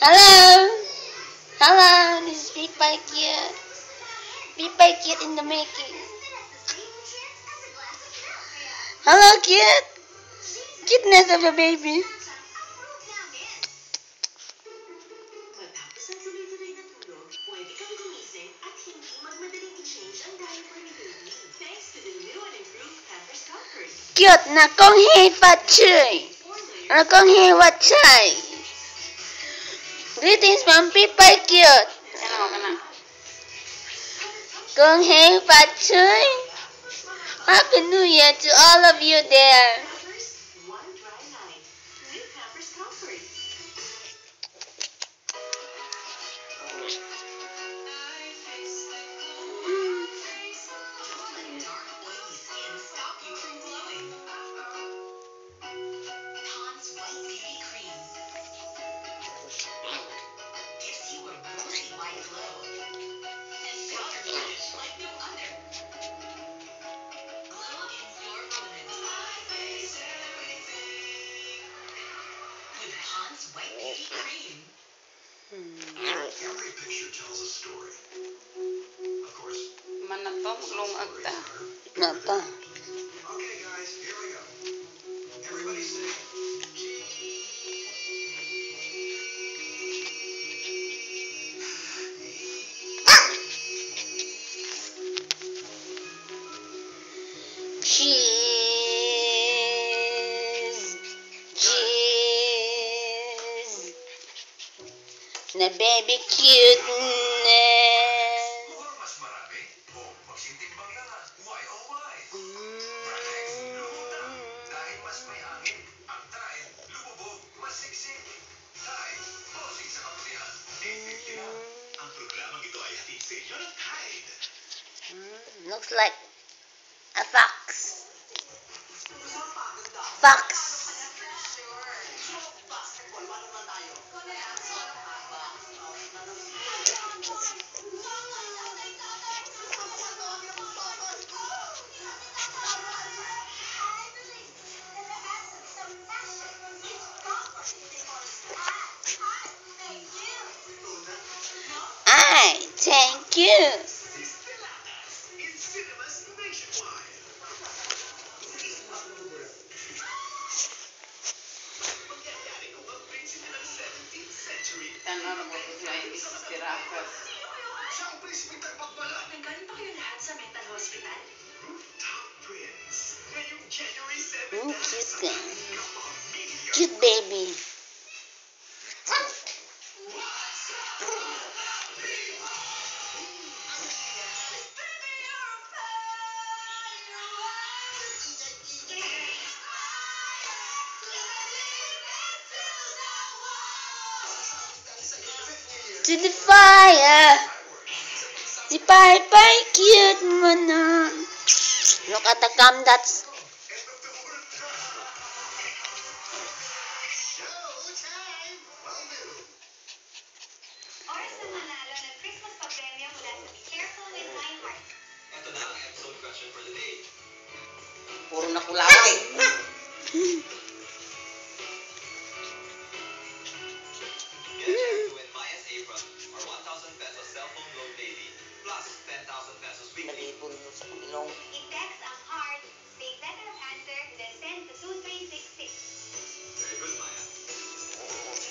Hello! Hello, this is Big Bike Kid. Big Bike Kid in the making. Hello, Kid! Cuteness of a baby. Cute na kong hei phát chơi. Na kong hei wat chơi. Greetings from Big Bike Kid. Kong hei phát chơi. Happy New Year to all of you there. Every picture tells a story. Of course. Napa? Okay, guys, here we go. Everybody sing. Cheese. Cheese. Na baby cuteness. Mukhang mas marami. O, magsitimbang lang ah. Why oh why? Bright, lumutang. Dahil mas may hangin. Ang Tide, lumubog, mas siksik. Tide, bossing sa kaputihan. 850 lang. Ang programang ito ay hatid sa inyo ng Tide. Looks like a fox. Fox. Thank you. In cinemas nationwide. Mangyayari kung ang prinsipe ng 17th century. Siya ang prinsipe tagbagmala. Nanggaling pa kayo lahat sa mental hospital? Rooftop Prince. Ngayong January 7th. Cute ka. Cute baby. To the fire, the Big Bike Kid mana. Look at the gum that's. Oras na manalo ng Christmas pa-premyo mula sa Be Careful with My Heart. Ito na ang episode question for the day. Puro na kulaway. Get a chance to win Maya's apron or 1,000 pesos cell phone load daily plus 10,000 pesos weekly. I-text ang heart, state letter of answer, then send to 2366. Very good, Maya.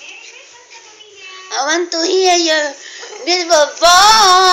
Merry Christmas, Kapamilya! I want to hear your beautiful voice.